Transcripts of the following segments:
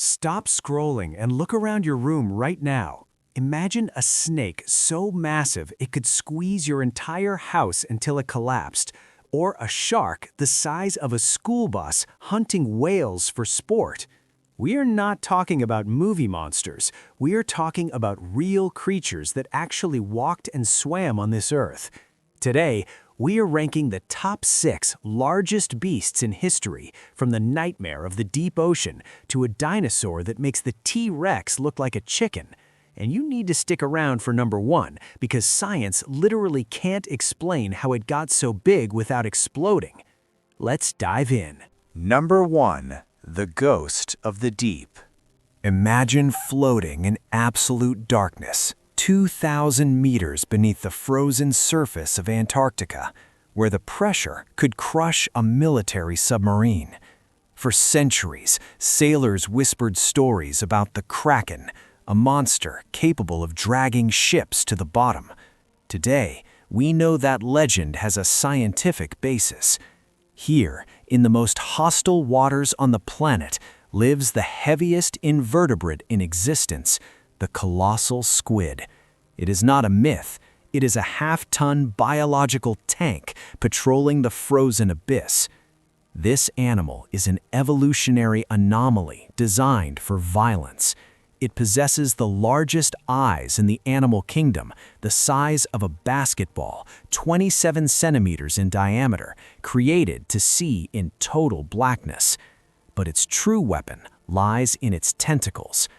Stop scrolling and look around your room right now. Imagine a snake so massive it could squeeze your entire house until it collapsed, or a shark the size of a school bus hunting whales for sport. We are not talking about movie monsters. We are talking about real creatures that actually walked and swam on this earth. Today, we are ranking the top 6 largest beasts in history, from the nightmare of the deep ocean to a dinosaur that makes the T-Rex look like a chicken. And you need to stick around for number 1, because science literally can't explain how it got so big without exploding. Let's dive in. Number 1. The Ghost of the Deep. Imagine floating in absolute darkness, 2,000 meters beneath the frozen surface of Antarctica, where the pressure could crush a military submarine. For centuries, sailors whispered stories about the Kraken, a monster capable of dragging ships to the bottom. Today, we know that legend has a scientific basis. Here, in the most hostile waters on the planet, lives the heaviest invertebrate in existence, the colossal squid. It is not a myth. It is a half-ton biological tank patrolling the frozen abyss. This animal is an evolutionary anomaly designed for violence. It possesses the largest eyes in the animal kingdom, the size of a basketball, 27 centimeters in diameter, created to see in total blackness. But its true weapon lies in its tentacles.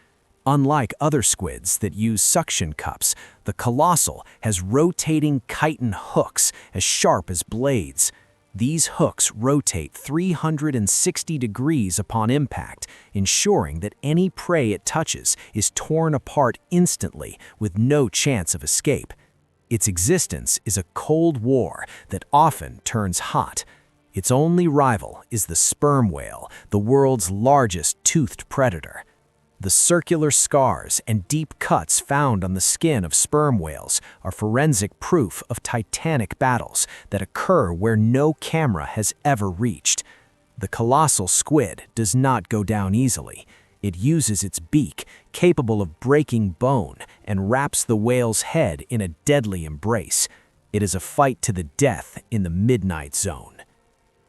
Unlike other squids that use suction cups, the colossal has rotating chitin hooks as sharp as blades. These hooks rotate 360 degrees upon impact, ensuring that any prey it touches is torn apart instantly with no chance of escape. Its existence is a cold war that often turns hot. Its only rival is the sperm whale, the world's largest toothed predator. The circular scars and deep cuts found on the skin of sperm whales are forensic proof of titanic battles that occur where no camera has ever reached. The colossal squid does not go down easily. It uses its beak, capable of breaking bone, and wraps the whale's head in a deadly embrace. It is a fight to the death in the midnight zone.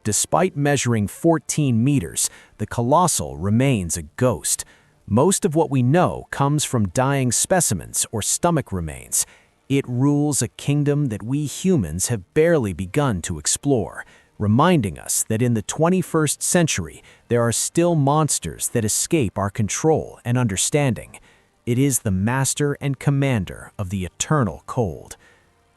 Despite measuring 14 meters, the colossal remains a ghost. Most of what we know comes from dying specimens or stomach remains. It rules a kingdom that we humans have barely begun to explore, reminding us that in the 21st century, there are still monsters that escape our control and understanding. It is the master and commander of the eternal cold.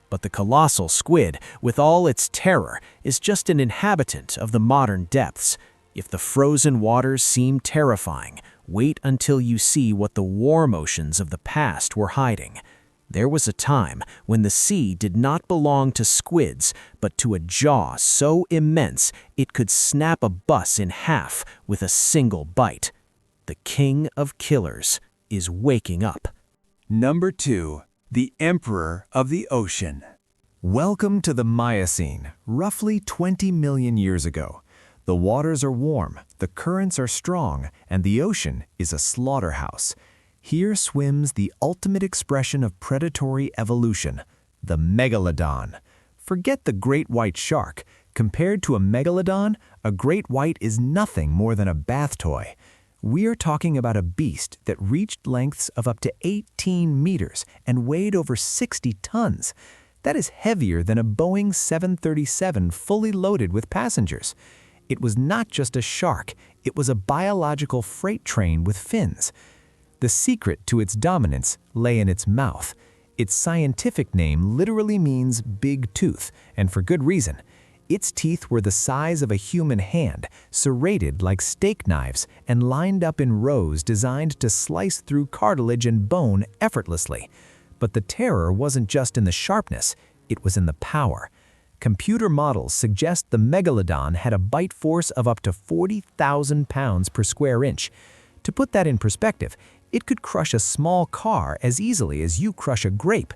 But the colossal squid, with all its terror, is just an inhabitant of the modern depths. If the frozen waters seem terrifying, wait until you see what the war motions of the past were hiding. There was a time when the sea did not belong to squids, but to a jaw so immense it could snap a bus in half with a single bite. The king of killers is waking up. Number 2. The Emperor of the Ocean. Welcome to the Miocene, roughly 20 million years ago. The waters are warm, the currents are strong, and the ocean is a slaughterhouse. Here swims the ultimate expression of predatory evolution, the megalodon. Forget the great white shark. Compared to a megalodon, a great white is nothing more than a bath toy. We are talking about a beast that reached lengths of up to 18 meters and weighed over 60 tons. That is heavier than a Boeing 737 fully loaded with passengers. It was not just a shark, it was a biological freight train with fins. The secret to its dominance lay in its mouth. Its scientific name literally means big tooth, and for good reason. Its teeth were the size of a human hand, serrated like steak knives, and lined up in rows designed to slice through cartilage and bone effortlessly. But the terror wasn't just in the sharpness, it was in the power. Computer models suggest the megalodon had a bite force of up to 40,000 pounds per square inch. To put that in perspective, it could crush a small car as easily as you crush a grape.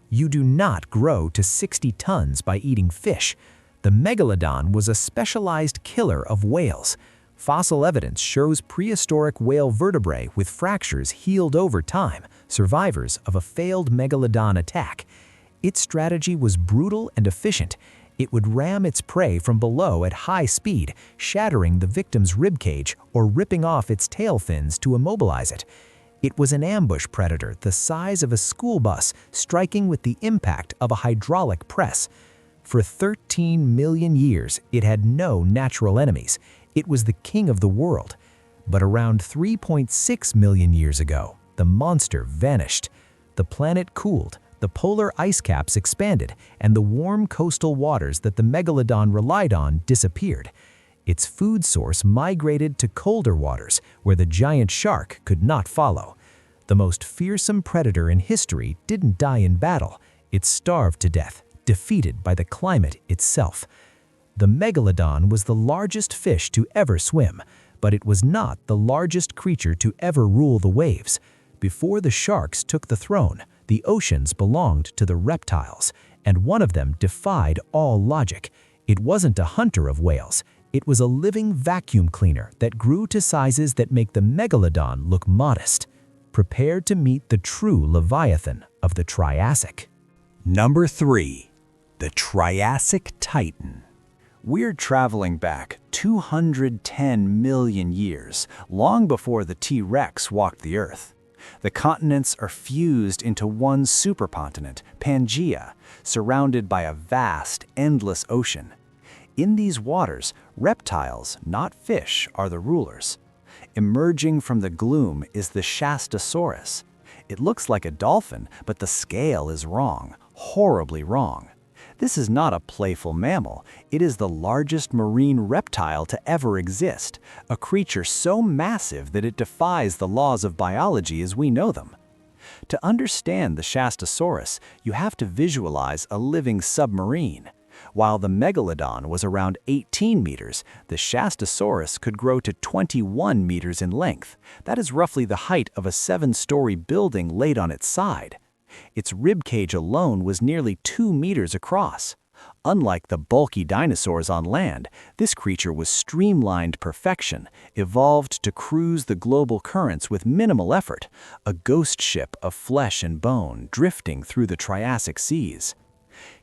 You do not grow to 60 tons by eating fish. The megalodon was a specialized killer of whales. Fossil evidence shows prehistoric whale vertebrae with fractures healed over time, survivors of a failed megalodon attack. Its strategy was brutal and efficient. It would ram its prey from below at high speed, shattering the victim's ribcage or ripping off its tail fins to immobilize it. It was an ambush predator the size of a school bus, striking with the impact of a hydraulic press. For 13 million years, it had no natural enemies. It was the king of the world. But around 3.6 million years ago, the monster vanished. The planet cooled, the polar ice caps expanded, and the warm coastal waters that the megalodon relied on disappeared. Its food source migrated to colder waters, where the giant shark could not follow. The most fearsome predator in history didn't die in battle. It starved to death, defeated by the climate itself. The megalodon was the largest fish to ever swim, but it was not the largest creature to ever rule the waves. Before the sharks took the throne, the oceans belonged to the reptiles, and one of them defied all logic. It wasn't a hunter of whales. It was a living vacuum cleaner that grew to sizes that make the megalodon look modest. Prepare to meet the true Leviathan of the Triassic. Number 3. The Triassic Titan. We're traveling back 210 million years, long before the T-Rex walked the Earth. The continents are fused into one supercontinent, Pangaea, surrounded by a vast, endless ocean. In these waters, reptiles, not fish, are the rulers. Emerging from the gloom is the Shastasaurus. It looks like a dolphin, but the scale is wrong, horribly wrong. This is not a playful mammal. It is the largest marine reptile to ever exist, a creature so massive that it defies the laws of biology as we know them. To understand the Shastasaurus, you have to visualize a living submarine. While the megalodon was around 18 meters, the Shastasaurus could grow to 21 meters in length. That is roughly the height of a 7-story building laid on its side. Its ribcage alone was nearly 2 meters across. Unlike the bulky dinosaurs on land, this creature was streamlined perfection, evolved to cruise the global currents with minimal effort, a ghost ship of flesh and bone drifting through the Triassic seas.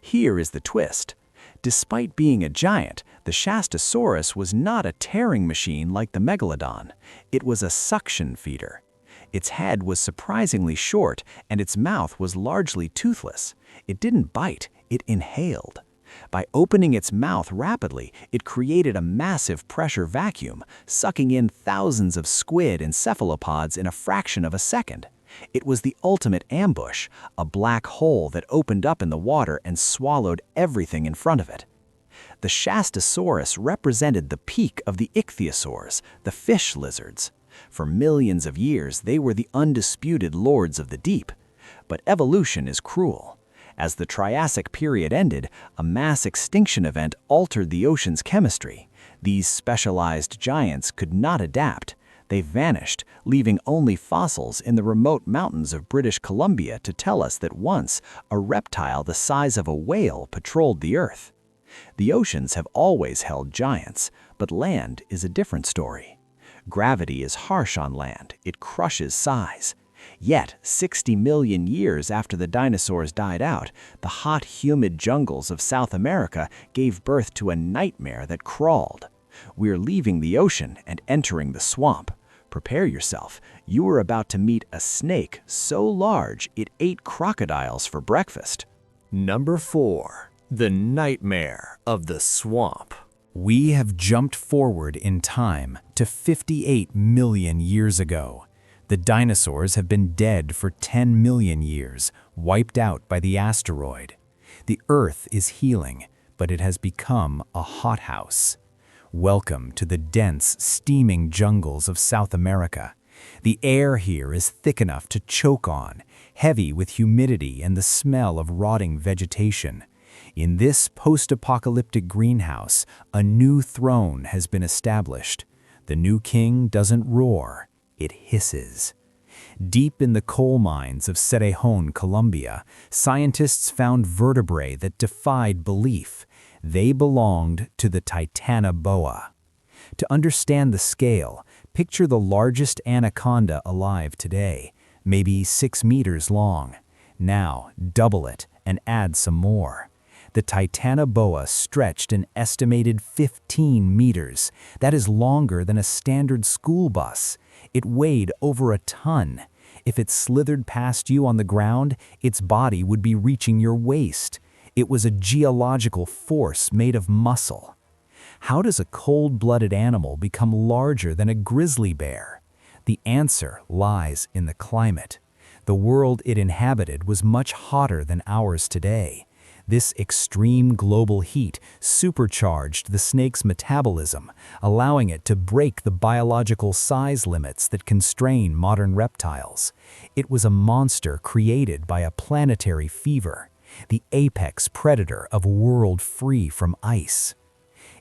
Here is the twist. Despite being a giant, the Shastasaurus was not a tearing machine like the megalodon. It was a suction feeder. Its head was surprisingly short, and its mouth was largely toothless. It didn't bite, it inhaled. By opening its mouth rapidly, it created a massive pressure vacuum, sucking in thousands of squid and cephalopods in a fraction of a second. It was the ultimate ambush, a black hole that opened up in the water and swallowed everything in front of it. The Shastasaurus represented the peak of the ichthyosaurs, the fish lizards. For millions of years, they were the undisputed lords of the deep. But evolution is cruel. As the Triassic period ended, a mass extinction event altered the ocean's chemistry. These specialized giants could not adapt. They vanished, leaving only fossils in the remote mountains of British Columbia to tell us that once, a reptile the size of a whale patrolled the Earth. The oceans have always held giants, but land is a different story. Gravity is harsh on land, it crushes size. Yet, 60 million years after the dinosaurs died out, the hot, humid jungles of South America gave birth to a nightmare that crawled. We're leaving the ocean and entering the swamp. Prepare yourself. You are about to meet a snake so large it ate crocodiles for breakfast. Number 4. The Nightmare of the Swamp. We have jumped forward in time to 58 million years ago. The dinosaurs have been dead for 10 million years, wiped out by the asteroid. The Earth is healing, but it has become a hothouse. Welcome to the dense, steaming jungles of South America. The air here is thick enough to choke on, heavy with humidity and the smell of rotting vegetation. In this post-apocalyptic greenhouse, a new throne has been established. The new king doesn't roar, it hisses. Deep in the coal mines of Cerrejón, Colombia, scientists found vertebrae that defied belief. They belonged to the Titanoboa. To understand the scale, picture the largest anaconda alive today, maybe 6 meters long. Now, double it and add some more. The Titanoboa stretched an estimated 15 meters. That is longer than a standard school bus. It weighed over a ton. If it slithered past you on the ground, its body would be reaching your waist. It was a geological force made of muscle. How does a cold-blooded animal become larger than a grizzly bear? The answer lies in the climate. The world it inhabited was much hotter than ours today. This extreme global heat supercharged the snake's metabolism, allowing it to break the biological size limits that constrain modern reptiles. It was a monster created by a planetary fever, the apex predator of a world free from ice.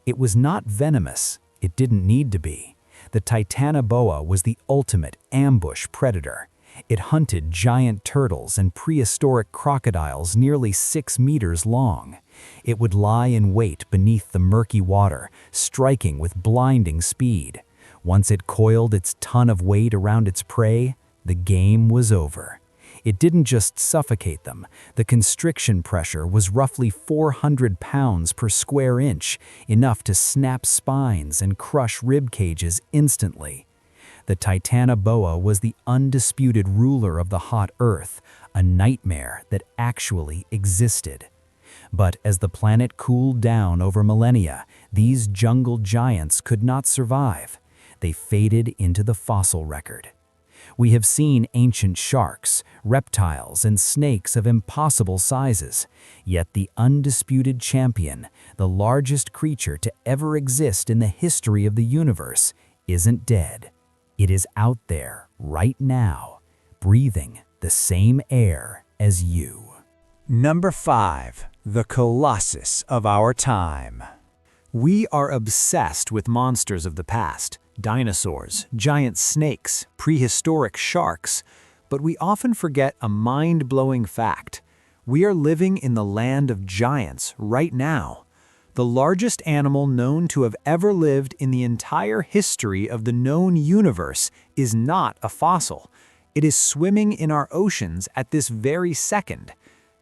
It was not venomous. It didn't need to be. The Titanoboa was the ultimate ambush predator. It hunted giant turtles and prehistoric crocodiles nearly 6 meters long. It would lie in wait beneath the murky water, striking with blinding speed. Once it coiled its ton of weight around its prey, the game was over. It didn't just suffocate them. The constriction pressure was roughly 400 pounds per square inch, enough to snap spines and crush rib cages instantly. The Titanoboa was the undisputed ruler of the hot earth, a nightmare that actually existed. But as the planet cooled down over millennia, these jungle giants could not survive. They faded into the fossil record. We have seen ancient sharks, reptiles, and snakes of impossible sizes, yet the undisputed champion, the largest creature to ever exist in the history of the universe, isn't dead. It is out there, right now, breathing the same air as you. Number 5. The Colossus of our time. We are obsessed with monsters of the past, dinosaurs, giant snakes, prehistoric sharks, but we often forget a mind-blowing fact. We are living in the land of giants right now. The largest animal known to have ever lived in the entire history of the known universe is not a fossil. It is swimming in our oceans at this very second.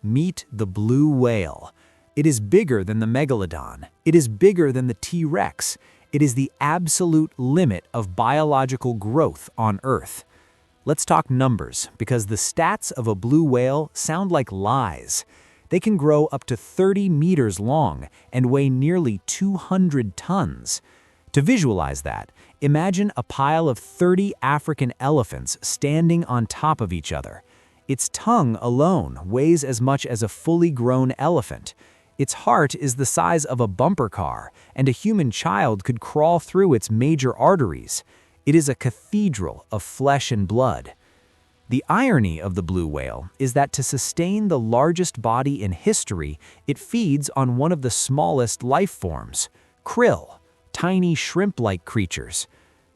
Meet the blue whale. It is bigger than the megalodon. It is bigger than the T-Rex. It is the absolute limit of biological growth on Earth. Let's talk numbers, because the stats of a blue whale sound like lies. They can grow up to 30 meters long and weigh nearly 200 tons. To visualize that, imagine a pile of 30 African elephants standing on top of each other. Its tongue alone weighs as much as a fully grown elephant. Its heart is the size of a bumper car, and a human child could crawl through its major arteries. It is a cathedral of flesh and blood. The irony of the blue whale is that to sustain the largest body in history, it feeds on one of the smallest life forms, krill, tiny shrimp-like creatures.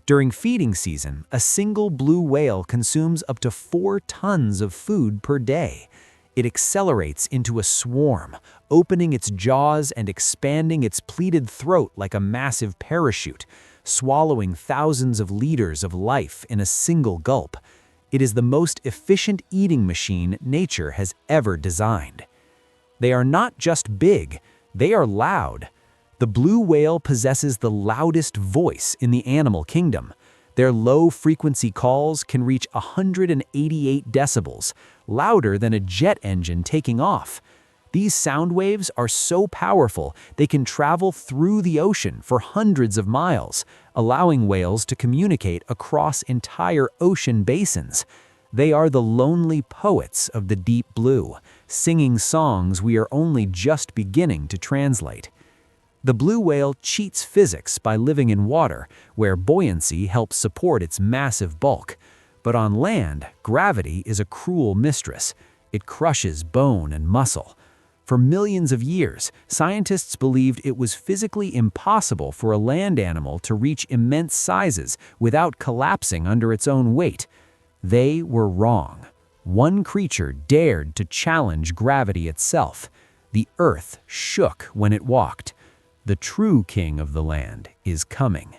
During feeding season, a single blue whale consumes up to 4 tons of food per day. It accelerates into a swarm, opening its jaws and expanding its pleated throat like a massive parachute, swallowing thousands of liters of life in a single gulp. It is the most efficient eating machine nature has ever designed. They are not just big, they are loud. The blue whale possesses the loudest voice in the animal kingdom. Their low-frequency calls can reach 188 decibels, louder than a jet engine taking off. These sound waves are so powerful they can travel through the ocean for hundreds of miles, allowing whales to communicate across entire ocean basins. They are the lonely poets of the deep blue, singing songs we are only just beginning to translate. The blue whale cheats physics by living in water, where buoyancy helps support its massive bulk. But on land, gravity is a cruel mistress. It crushes bone and muscle. For millions of years, scientists believed it was physically impossible for a land animal to reach immense sizes without collapsing under its own weight. They were wrong. One creature dared to challenge gravity itself. The earth shook when it walked. The true king of the land is coming.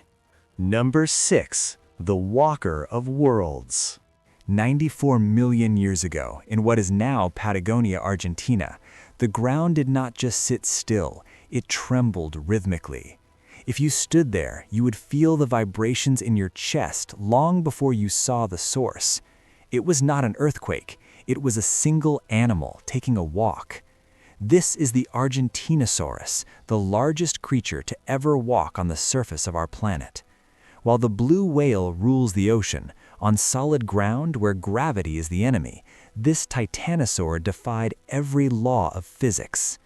Number 6. The Walker of Worlds. 94 million years ago, in what is now Patagonia, Argentina, the ground did not just sit still, it trembled rhythmically. If you stood there, you would feel the vibrations in your chest long before you saw the source. It was not an earthquake, it was a single animal taking a walk. This is the Argentinosaurus, the largest creature to ever walk on the surface of our planet. While the blue whale rules the ocean, on solid ground where gravity is the enemy, this titanosaur defied every law of physics.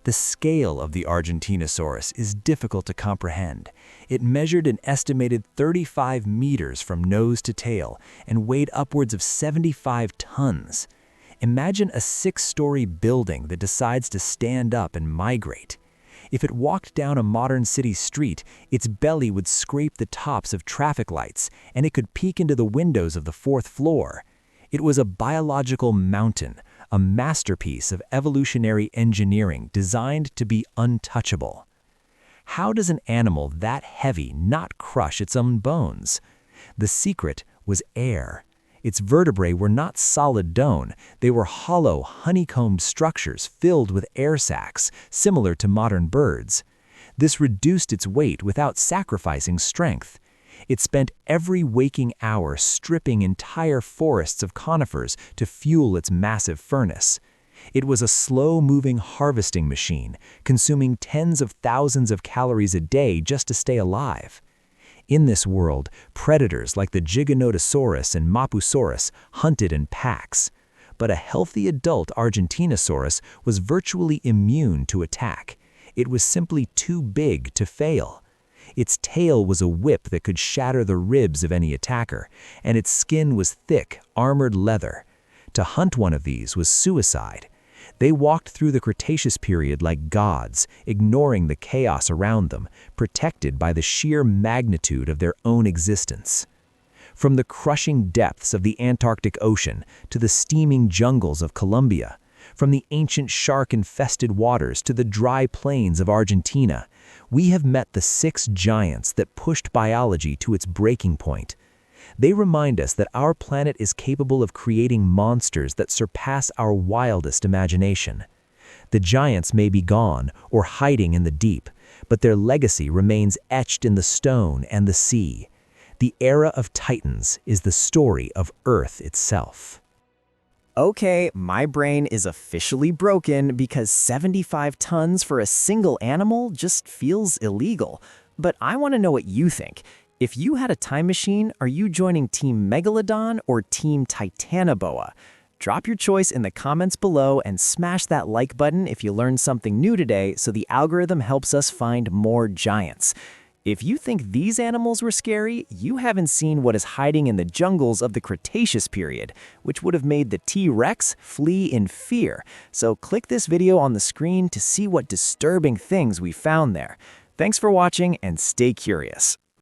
The scale of the Argentinosaurus is difficult to comprehend. It measured an estimated 35 meters from nose to tail and weighed upwards of 75 tons. Imagine a 6-story building that decides to stand up and migrate. If it walked down a modern city street, its belly would scrape the tops of traffic lights, and it could peek into the windows of the 4th floor. It was a biological mountain, a masterpiece of evolutionary engineering designed to be untouchable. How does an animal that heavy not crush its own bones? The secret was air. Its vertebrae were not solid bone, they were hollow, honeycombed structures filled with air sacs, similar to modern birds. This reduced its weight without sacrificing strength. It spent every waking hour stripping entire forests of conifers to fuel its massive furnace. It was a slow-moving harvesting machine, consuming tens of thousands of calories a day just to stay alive. In this world, predators like the Giganotosaurus and Mapusaurus hunted in packs. But a healthy adult Argentinosaurus was virtually immune to attack. It was simply too big to fail. Its tail was a whip that could shatter the ribs of any attacker, and its skin was thick, armored leather. To hunt one of these was suicide. They walked through the Cretaceous period like gods, ignoring the chaos around them, protected by the sheer magnitude of their own existence. From the crushing depths of the Antarctic Ocean to the steaming jungles of Colombia, from the ancient shark-infested waters to the dry plains of Argentina, we have met the 6 giants that pushed biology to its breaking point. They remind us that our planet is capable of creating monsters that surpass our wildest imagination. The giants may be gone or hiding in the deep, but their legacy remains etched in the stone and the sea. The era of Titans is the story of Earth itself. Okay, my brain is officially broken because 75 tons for a single animal just feels illegal. But I want to know what you think. If you had a time machine, are you joining Team Megalodon or Team Titanoboa? Drop your choice in the comments below and smash that like button if you learned something new today so the algorithm helps us find more giants. If you think these animals were scary, you haven't seen what is hiding in the jungles of the Cretaceous period, which would have made the T-Rex flee in fear. So click this video on the screen to see what disturbing things we found there. Thanks for watching and stay curious.